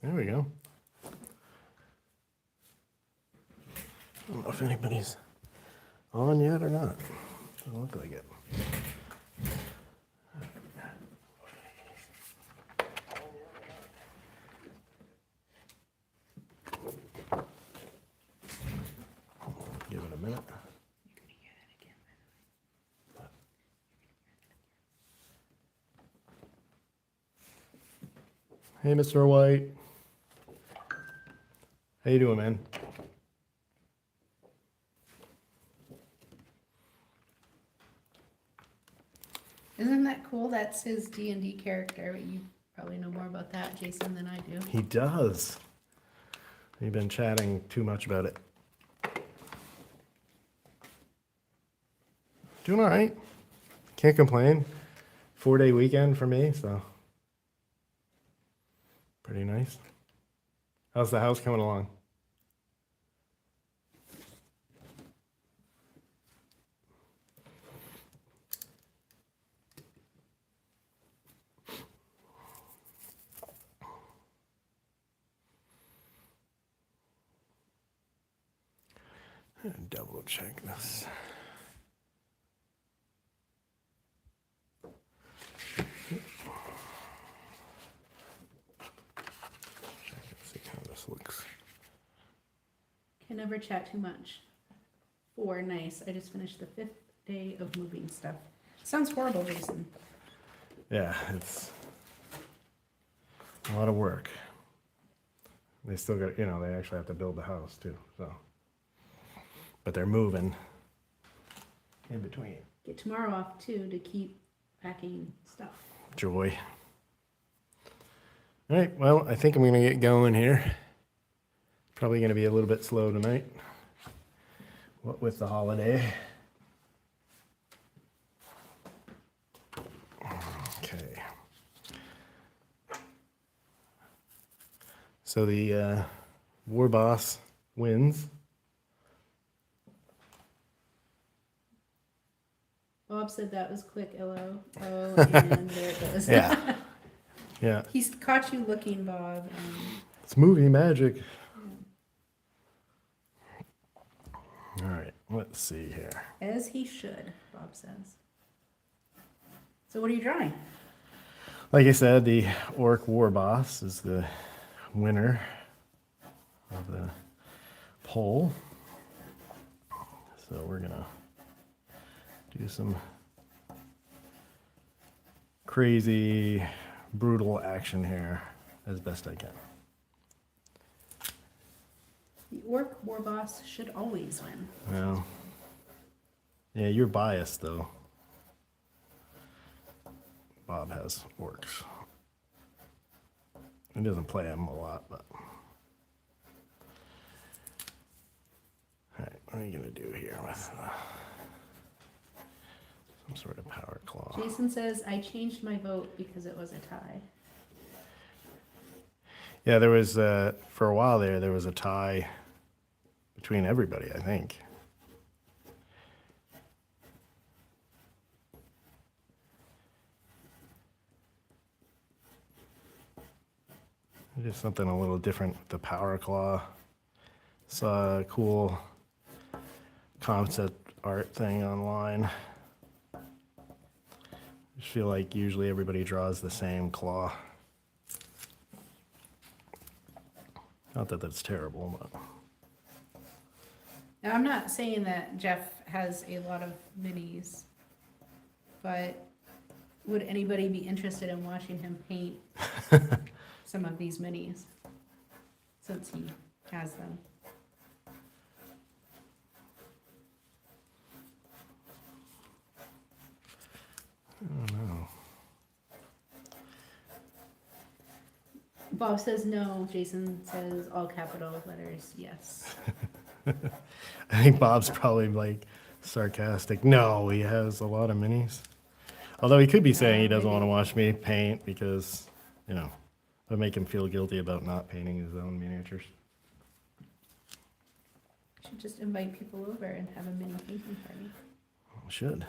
There we go. I don't know if anybody's on yet or not. Doesn't look like it. Give it a minute. Hey, Mr. White. How you doing, man? Isn't that cool? That's his D&D character, but you probably know more about that, Jason, than I do. He does. We've been chatting too much about it. Doing all right. Can't complain. 4-day weekend for me, so pretty nice. How's the house coming along? Double check this. Check and see how this looks. Can never chat too much. 4, nice. I just finished the 5th day of moving stuff. Sounds horrible, Jason. Yeah, it's a lot of work. They still got, they actually have to build the house too, so. But they're moving in between. Get tomorrow off, too, to keep packing stuff. Joy. All right, well, I think I'm going to get going here. Probably going to be a little bit slow tonight. What with the holiday. Okay. So the Warboss wins. Bob said that was quick, LO. Oh, and there it goes. Yeah. Yeah. He's caught you looking, Bob. It's movie magic. All right, let's see here. As he should, Bob says. So what are you drawing? Like I said, the Ork Warboss is the winner of the poll. So we're gonna do some crazy, brutal action here as best I can. The Ork Warboss should always win. Well, yeah, you're biased though. Bob has orcs. He doesn't play them a lot, but. All right, what are you gonna do here with some sort of power claw? Jason says, I changed my vote because it was a tie. Yeah, there was, for a while there was a tie between everybody, I think. Just something a little different with the power claw. Saw a cool concept art thing online. I just feel like usually everybody draws the same claw. Not that that's terrible, but. Now, I'm not saying that Jeff has a lot of minis, but would anybody be interested in watching him paint some of these minis, since he has them? I don't know. Bob says no. Jason says all capital letters yes. I think Bob's probably like sarcastic. No, he has a lot of minis. Although he could be saying he doesn't want to watch me paint because, it would make him feel guilty about not painting his own miniatures. Should just invite people over and have a mini painting party. Well, should.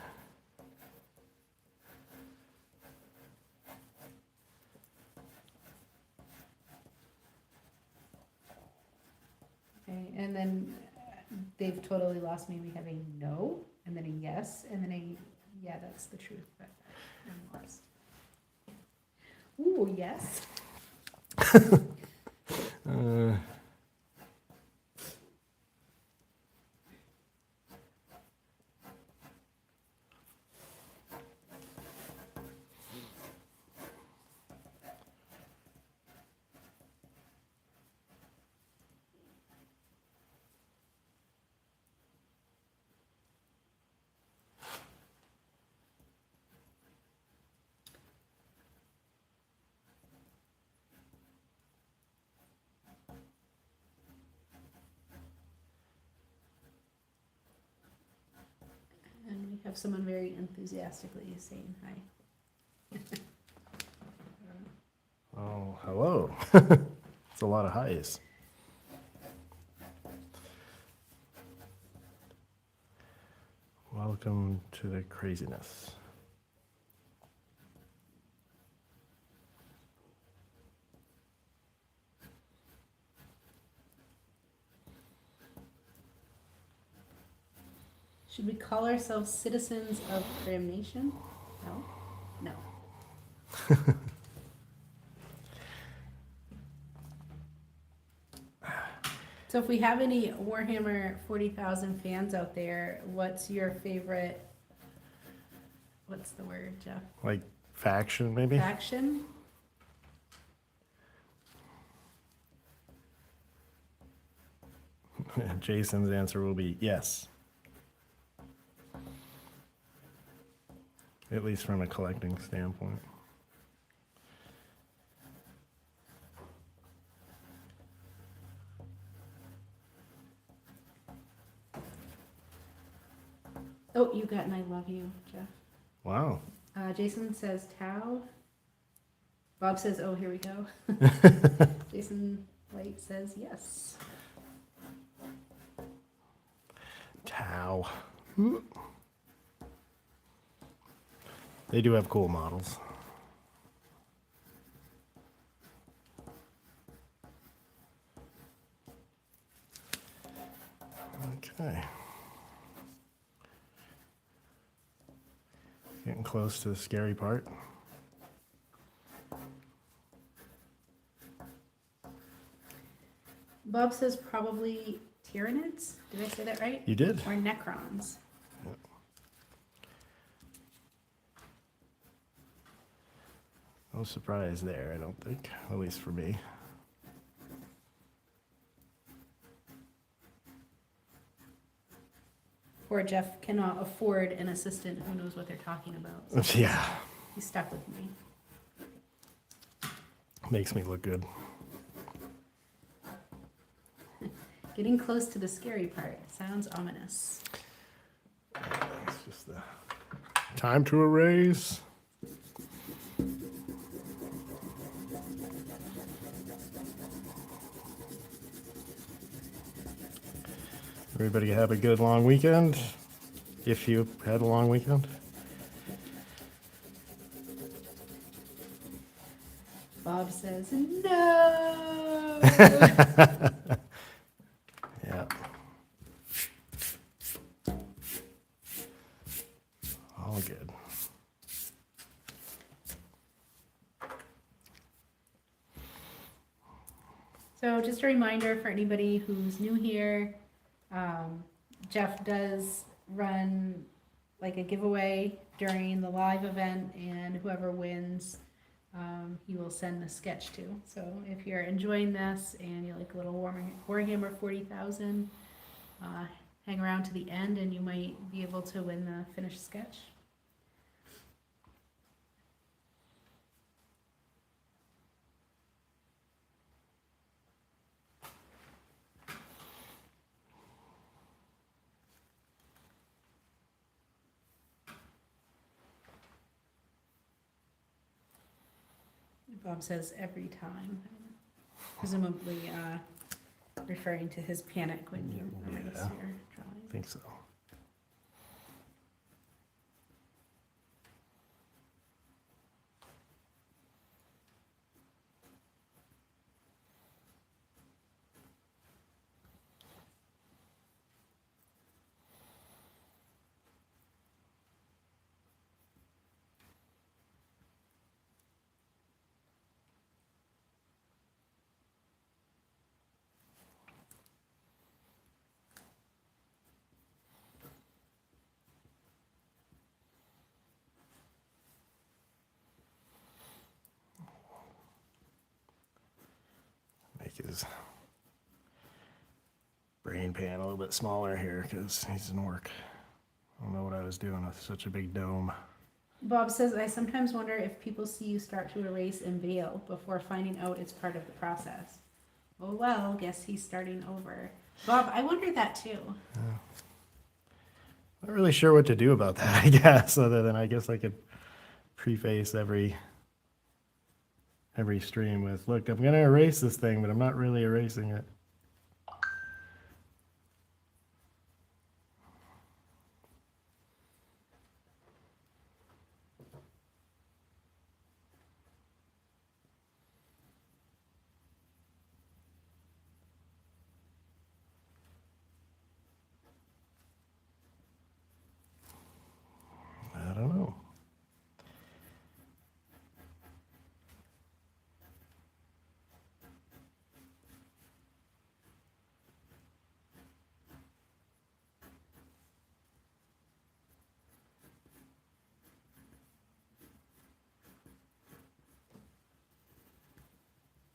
across me, we have a no, and then a yes, and then a, yeah, that's the truth, but I'm lost. Ooh, yes. And we have someone very enthusiastically saying hi. Oh, hello. It's a lot of highs. Welcome to the craziness. Should we call ourselves citizens of Cram Nation? No? No. So if we have any Warhammer 40,000 fans out there, what's your favorite, what's the word, Jeff? Like faction, maybe? Faction? Jason's answer will be yes. At least from a collecting standpoint. Oh, you got an I love you, Jeff. Wow. Jason says Tau. Bob says, oh, here we go. Jason White says yes. Tau. They do have cool models. Okay. Getting close to the scary part. Bob says probably Tyranids. Did I say that right? You did. Or Necrons. Yep. No surprise there, I don't think. At least for me. Poor Jeff cannot afford an assistant who knows what they're talking about. So Yeah. he's stuck with me. Makes me look good. Getting close to the scary part. Sounds ominous. It's just the time to erase. Everybody have a good long weekend, if you had a long weekend. Bob says no. Yeah. All good. So just a reminder for anybody who's new here, Jeff does run like a giveaway during the live event, and whoever wins, he will send a sketch to. So if you're enjoying this and you like a little Warhammer 40,000, hang around to the end and you might be able to win the finished sketch. Bob says every time, presumably referring to his panic when you erase Yeah. your drawing. I think so. screen pan a little bit smaller here because he's an orc. I don't know what I was doing with such a big dome. Bob says, I sometimes wonder if people see you start to erase and bail before finding out it's part of the process. Oh well, guess he's starting over. Bob, I wonder that too. Not really sure what to do about that, I guess, other than I guess I could preface every stream with, look, I'm going to erase this thing, but I'm not really erasing it. I don't know.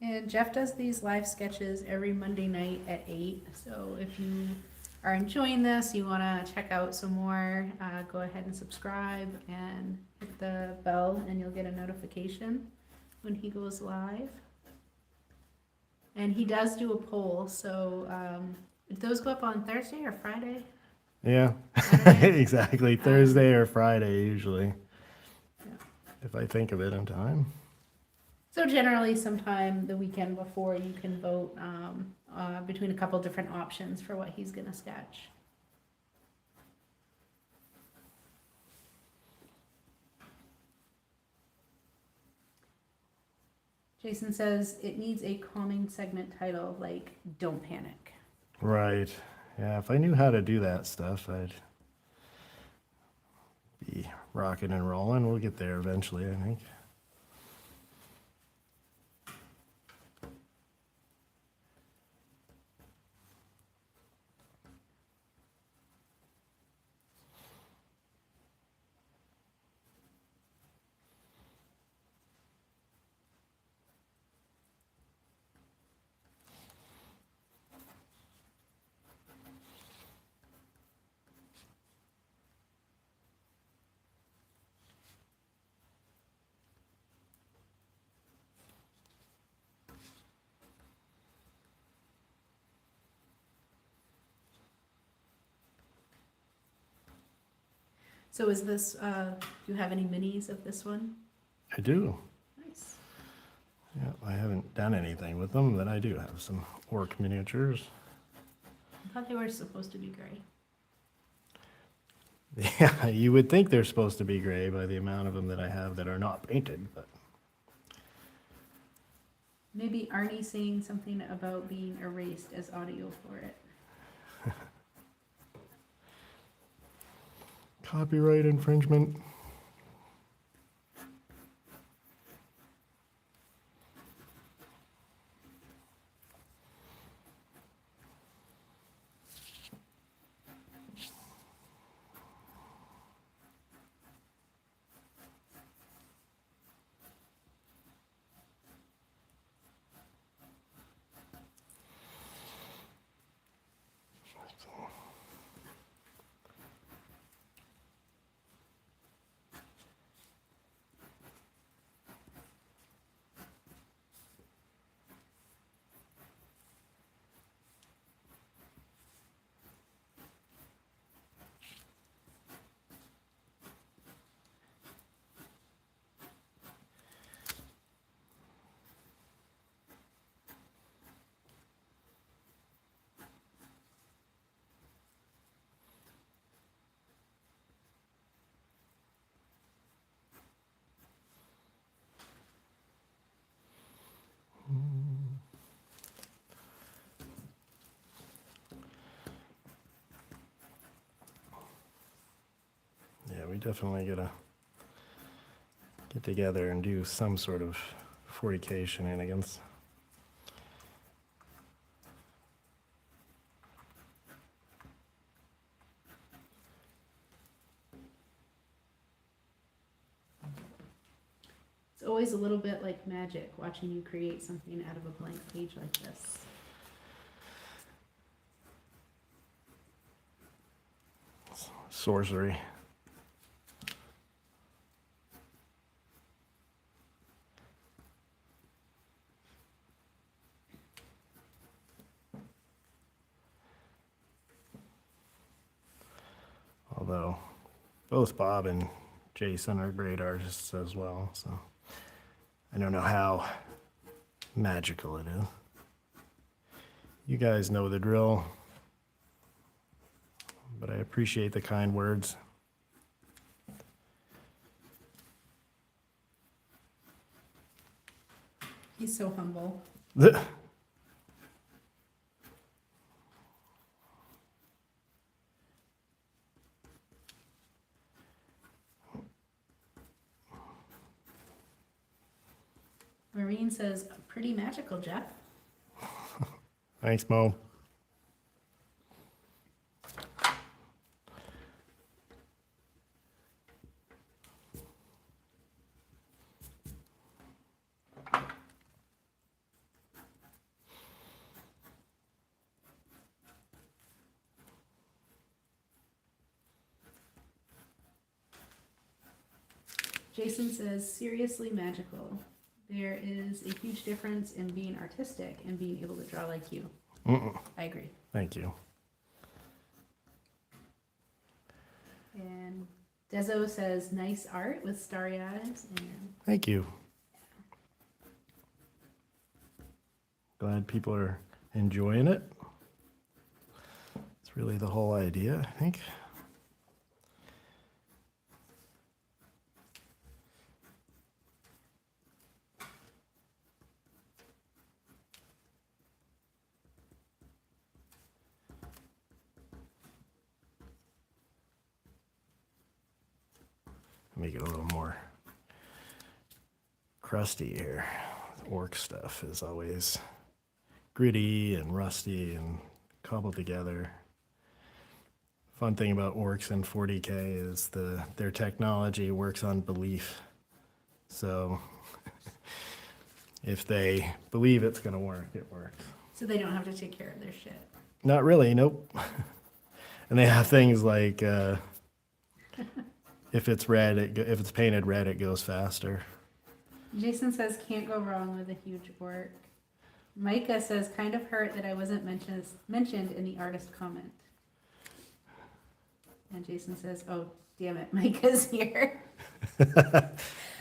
And Jeff does these live sketches every Monday night at 8. So if you are enjoying this, you want to check out some more, go ahead and subscribe and hit the bell and you'll get a notification when he goes live. And he does do a poll, so those go up on Thursday or Friday? Yeah, Saturday? exactly. Thursday or Friday, usually. Yeah. If I think of it in time. So generally sometime the weekend before you can vote between a couple different options for what he's going to sketch. Jason says it needs a calming segment title like Don't Panic. Right. Yeah, if I knew how to do that stuff, I'd be rocking and rolling. We'll get there eventually, I think. So is this, do you have any minis of this one? I do. Nice. Yeah, I haven't done anything with them, but I do have some orc miniatures. I thought they were supposed to be gray. Yeah, you would think they're supposed to be gray by the amount of them that I have that are not painted, but Maybe Arnie saying something about being erased as audio for it. copyright infringement. Yeah, we definitely gotta get together and do some sort of 40K shenanigans. It's always a little bit like magic watching you create something out of a blank page like this. sorcery. Although both Bob and Jason are great artists as well, so I don't know how magical it is. You guys know the drill, but I appreciate the kind words. He's so humble. Maureen says, pretty magical, Jeff. Thanks, Mo. Jason says, seriously magical. There is a huge difference in being artistic and being able to draw like you. I agree. Thank you. And Dezo says, nice art with starry eyes. And Thank you. Glad people are enjoying it. It's really the whole idea, I think. Make it a little more crusty here. Orc stuff is always gritty and rusty and cobbled together. Fun thing about orcs in 40K is their technology works on belief. So if they believe it's going to work, it works. so they don't have to take care of their shit. Not really, nope. And they have things like if it's red, if it's painted red, it goes faster. Jason says, can't go wrong with a huge orc. Micah says, kind of hurt that I wasn't mentioned in the artist comment. And Jason says, oh, damn it, Micah's here.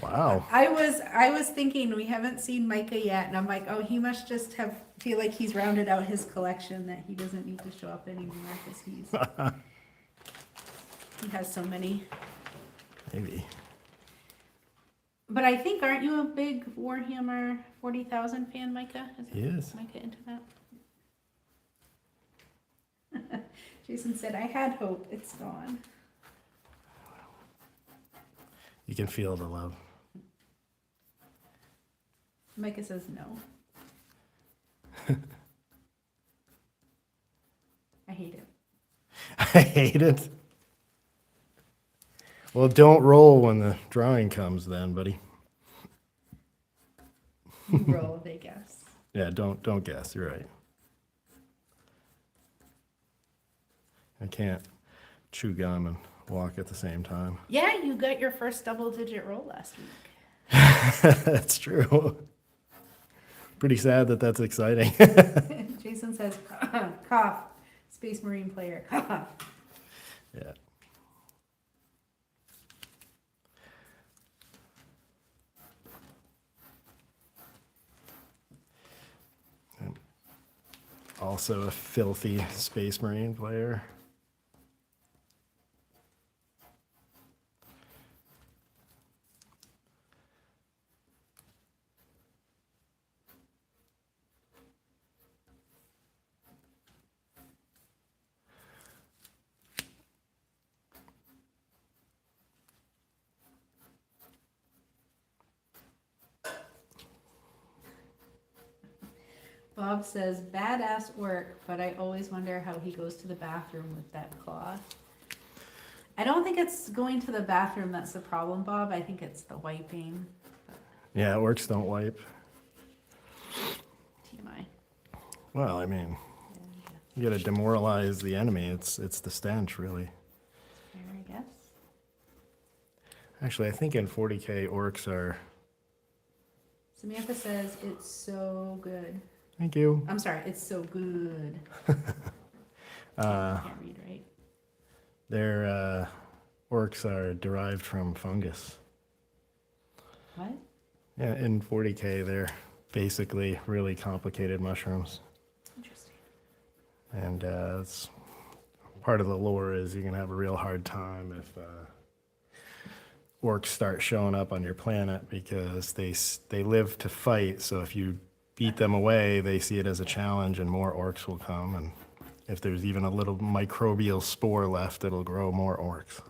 Wow. I was thinking we haven't seen Micah yet, and I'm like, oh, he must just feel like he's rounded out his collection, that he doesn't need to show up anymore because he has so many. Maybe. But I think, aren't you a big Warhammer 40,000 fan, Micah? He is. Micah into that? Jason said, I had hope, it's gone. You can feel the love. Micah says no. I hate it. I hate it. Well, don't roll when the drawing comes then, buddy. You roll, they guess. Yeah, don't guess. You're right. I can't chew gum and walk at the same time. Yeah, you got your first double-digit roll last week. That's true. Pretty sad that that's exciting. Jason says, cough. Space Marine player, cough. Yeah. And also a filthy Space Marine player. Bob says, badass work, but I always wonder how he goes to the bathroom with that cloth. I don't think it's going to the bathroom that's the problem, Bob. I think it's the wiping. Yeah, orcs don't wipe. TMI. Well, I mean, you gotta demoralize the enemy. It's the stench, really. Very Actually, I think in 40K orcs are. Samantha says it's so good. Thank you. I'm sorry, it's so good. Uh, Can't read, right? their orcs are derived from fungus. What? Yeah, in 40K, they're basically really complicated mushrooms. Interesting. And it's part of the lore is you're going to have a real hard time if orcs start showing up on your planet because they live to fight. So if you beat them away, they see it as a challenge and more orcs will come. And if there's even a little microbial spore left, it'll grow more orcs.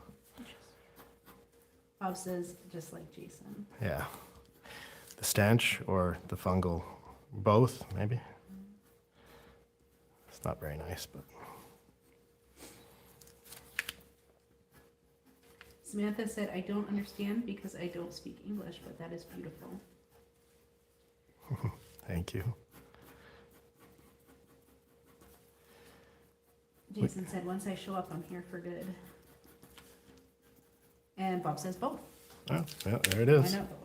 Bob says just like Jason. Yeah. The stench or the fungal, both maybe. It's not very nice, but. Samantha said, I don't understand because I don't speak English, but that is beautiful. Thank you. Jason said, once I show up, I'm here for good. And Bob says both. Oh, yeah, there it Why is. not both?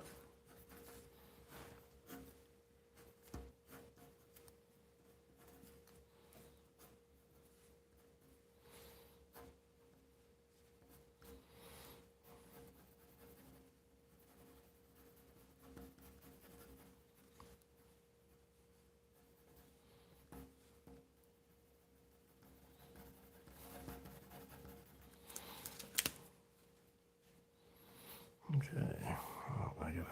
Okay. Oh, I gotta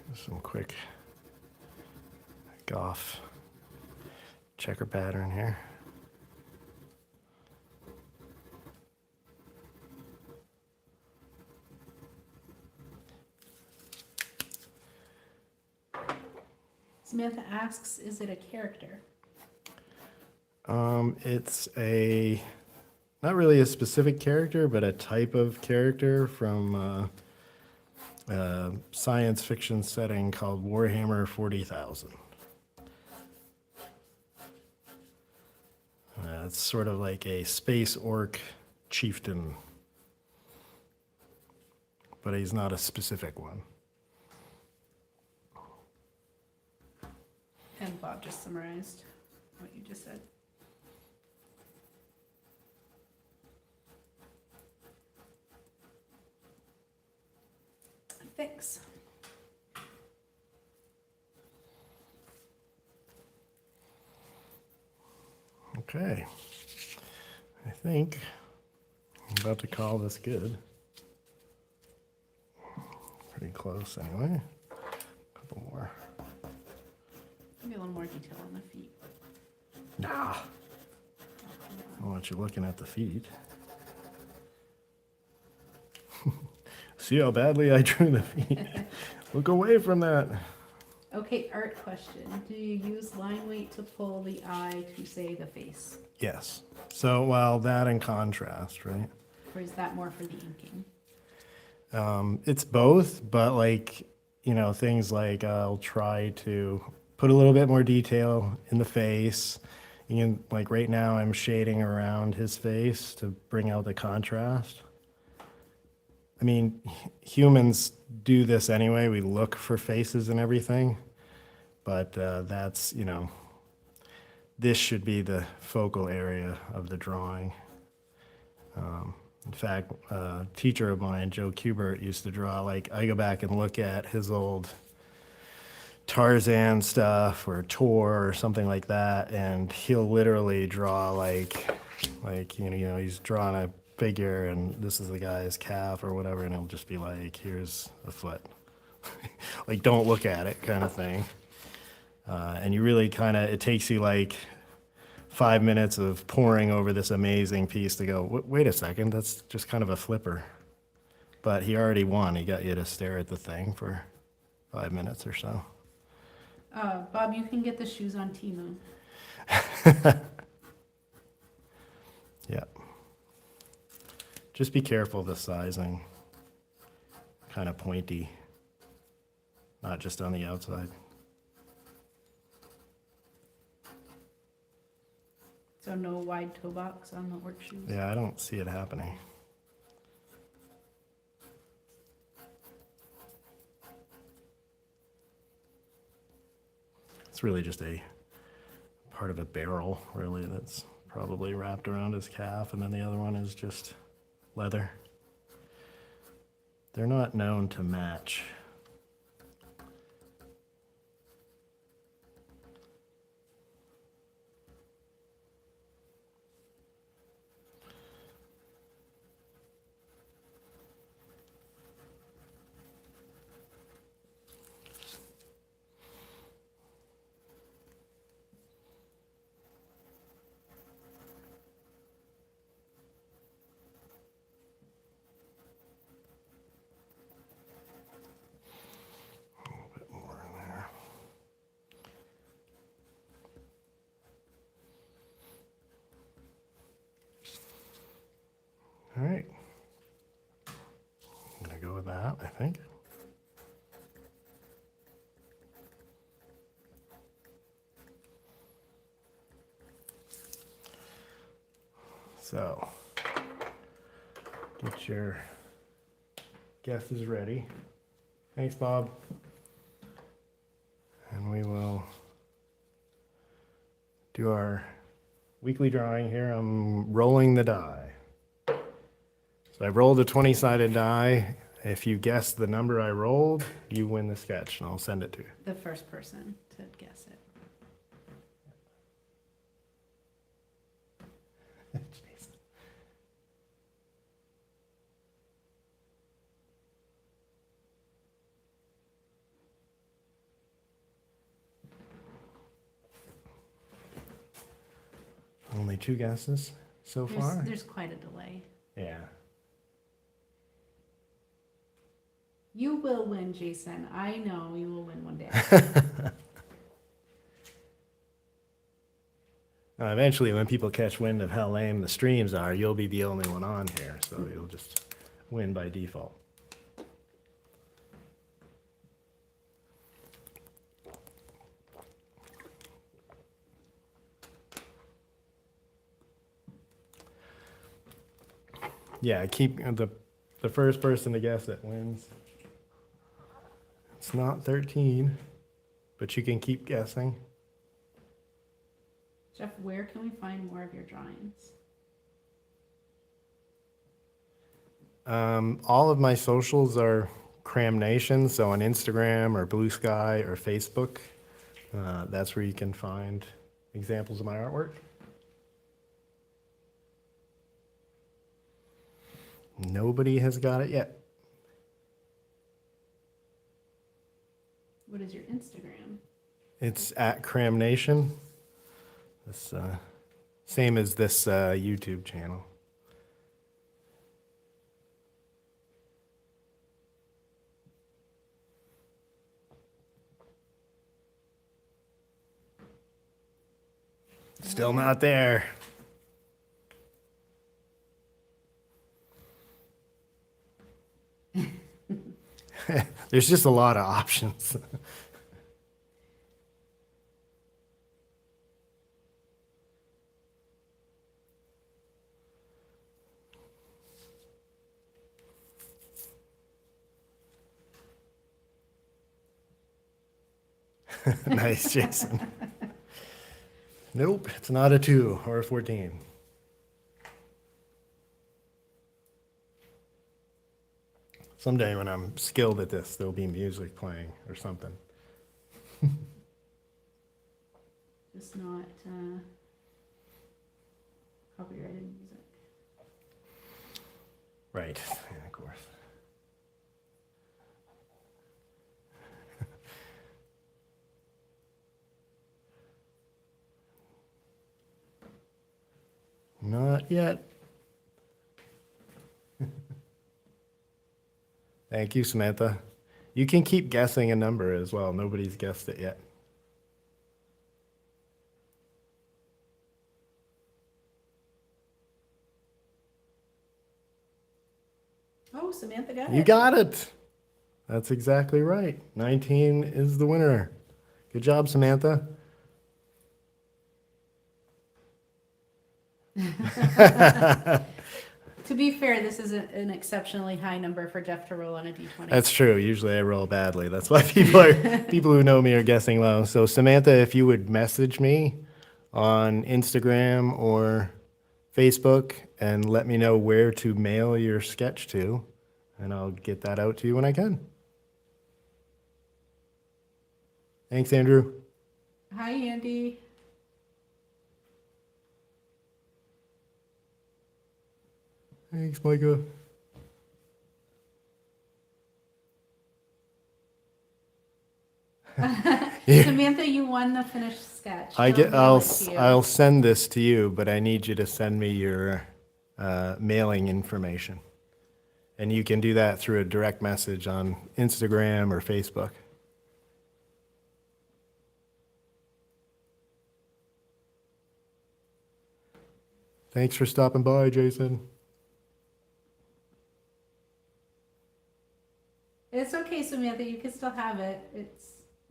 do some quick Goff checker pattern here. Samantha asks, is it a character? It's not really a specific character, but a type of character from a science fiction setting called Warhammer 40,000. It's sort of like a space orc chieftain, but he's not a specific one. And Bob just summarized what you just said. Thanks. Okay. I think I'm about to call this good. Pretty close anyway. A couple more. Maybe a little more detail on the feet. Nah. I don't want you looking at the feet. See how badly I drew the feet? Look away from that. Okay, art question. Do you use line weight to pull the eye to say the face? Yes. So, well, that in contrast, right? Or is that more for the inking? It's both, but like, things like I'll try to put a little bit more detail in the face. Like right now I'm shading around his face to bring out the contrast. I mean, humans do this anyway. We look for faces and everything, but that's, this should be the focal area of the drawing. In fact, a teacher of mine, Joe Kubert, used to draw, like, I go back and look at his old Tarzan stuff or Tor or something like that, and he'll literally draw like he's drawing a figure and this is the guy's calf or whatever, and it'll just be like, here's a foot. Like, don't look at it kind of thing. And you really it takes you like 5 minutes of poring over this amazing piece to go, wait a second, that's just kind of a flipper. But he already won. He got you to stare at the thing for 5 minutes or so. Bob, you can get the shoes on Temu. Yeah. Just be careful of the sizing. Kind of pointy. Not just on the outside. So no wide toe box on the orc shoes? Yeah, I don't see it happening. It's really just a part of a barrel, really, that's probably wrapped around his calf, and then the other one is just leather. They're not known to match. A little bit more in there. All right. I'm gonna go with that, I think. So, get your guesses ready. Thanks, Bob. And we will do our weekly drawing here. I'm rolling the die. So I rolled a 20-sided die. If you guess the number I rolled, you win the sketch, and I'll send it to you. The first person to guess it. Jason. Only 2 guesses so far? There's quite a delay. Yeah. You will win, Jason. I know you will win one day. Eventually, when people catch wind of how lame the streams are, you'll be the only one on here, so you'll just win by default. Yeah, keep the first person to guess it wins. It's not 13, but you can keep guessing. Jeff, where can we find more of your drawings? All of my socials are Cram Nation, so on Instagram or Blue Sky or Facebook. That's where you can find examples of my artwork. Nobody has got it yet. What is your Instagram? It's at Cram Nation. This, same as this YouTube channel. Still not there. There's just a lot of options. Nice, Jason. Nope, it's not a 2 or a 14. Someday when I'm skilled at this, there'll be music playing or something. Just not copyrighted music. Right, yeah, of course. Not yet. Thank you, Samantha. You can keep guessing a number as well. Nobody's guessed it yet. Oh, Samantha got You it. got it. That's exactly right. 19 is the winner. Good job, Samantha. To be fair, this is an exceptionally high number for Jeff to roll on a d20. That's true. Usually I roll badly. That's why people who know me are guessing low. So Samantha, if you would message me on Instagram or Facebook and let me know where to mail your sketch to, and I'll get that out to you when I can. Thanks, Andrew. Hi, Andy. Thanks, Micah. Samantha, you won the finished sketch. I'll send this to you, but I need you to send me your mailing information. And you can do that through a direct message on Instagram or Facebook. Thanks for stopping by, Jason. It's okay, Samantha. You can still have it.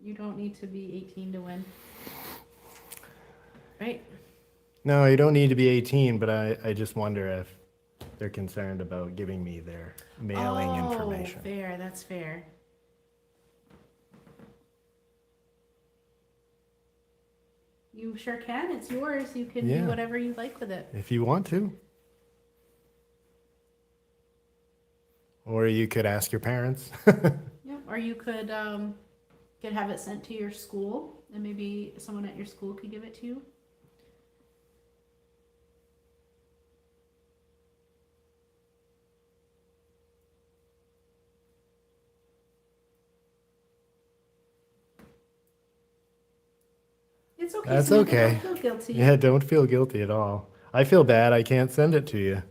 You don't need to be 18 to win. Right? No, you don't need to be 18, but I just wonder if they're concerned about giving me their mailing information. Oh, fair. That's fair. You sure can. It's yours. You can do whatever you like with it. If you want to. Or you could ask your parents. Yeah. Or you could have it sent to your school, and maybe someone at your school could give it to you. It's okay. That's Samantha, okay. Don't feel guilty. Yeah, don't feel guilty at all. I feel bad I can't send it to you.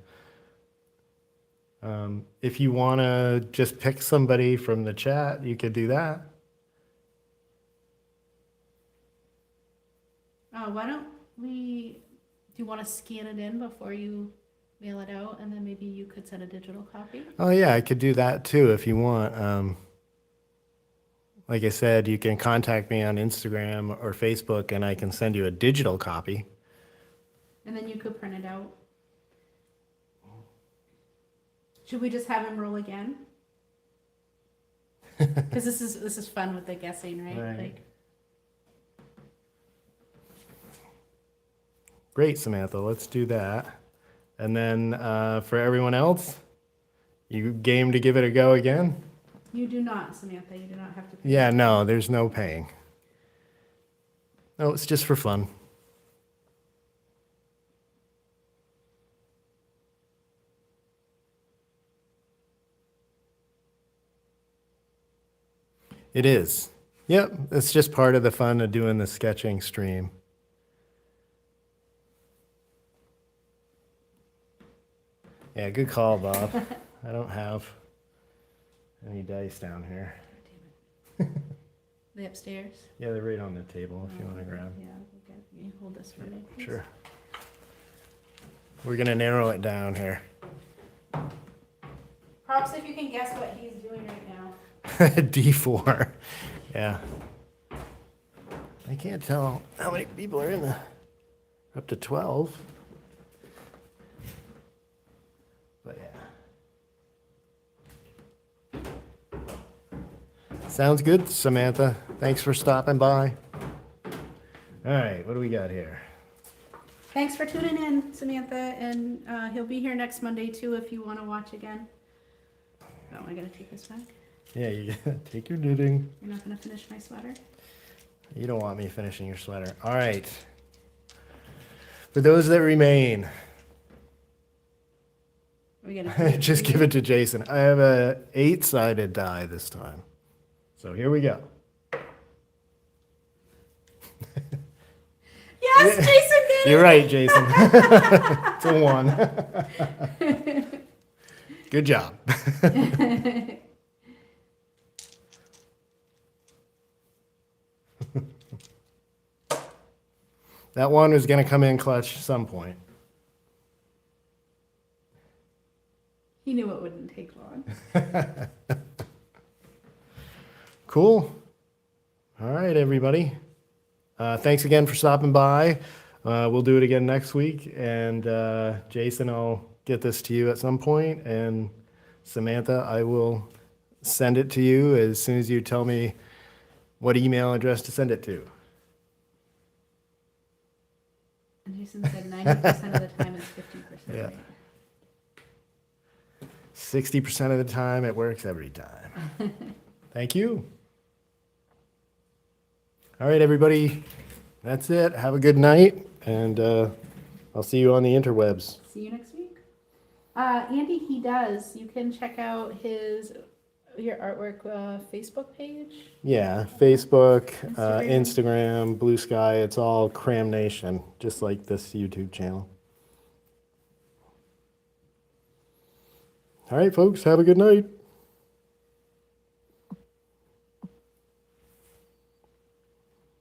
If you want to just pick somebody from the chat, you could do that. Why don't we, do you want to scan it in before you mail it out, and then maybe you could send a digital copy? Oh yeah, I could do that too if you want. Like I said, you can contact me on Instagram or Facebook and I can send you a digital copy. And then you could print it out. Should we just have him roll again? Because this is fun with the guessing, right? Right. Like, Great, Samantha, let's do that. And then for everyone else, you game to give it a go again? you do not, Samantha. You do not have to pay. Yeah, no, there's no paying. No, it's just for fun. It is. Yep, it's just part of the fun of doing the sketching stream. Yeah, good call, Bob. I don't have any dice down here. They upstairs? Yeah, they're right on the table if you want to grab. Yeah, okay. You hold this for me, please. Sure. We're going to narrow it down here. Props if you can guess what he's doing right now. D4. Yeah. I can't tell how many people are in the. Up to 12. But yeah. Sounds good, Samantha. Thanks for stopping by. All right, what do we got here? Thanks for tuning in, Samantha, and he'll be here next Monday too if you want to watch again. Oh, I gotta take this back. Yeah, you gotta take your knitting. You're not gonna finish my sweater? You don't want me finishing your sweater. All right. For those that remain, We gotta just give it to Jason. I have a 8-sided die this time. So here we go. Yes, Jason did. You're right, Jason. It's a 1. Good job. That one was going to come in clutch at some point. He knew it wouldn't take long. Cool. All right, everybody. Thanks again for stopping by. We'll do it again next week, and Jason, I'll get this to you at some point, and Samantha, I will send it to you as soon as you tell me what email address to send it to. And Jason said 90% of the time it's 50%, Yeah. right? 60% of the time, it works every time. Thank you. All right, everybody, that's it. Have a good night, and I'll see you on the interwebs. See you next week. Andy, he does. You can check out your artwork Facebook page. Yeah, Facebook, Instagram. Instagram, Blue Sky, it's all Cram Nation, just like this YouTube channel. All right, folks, have a good night.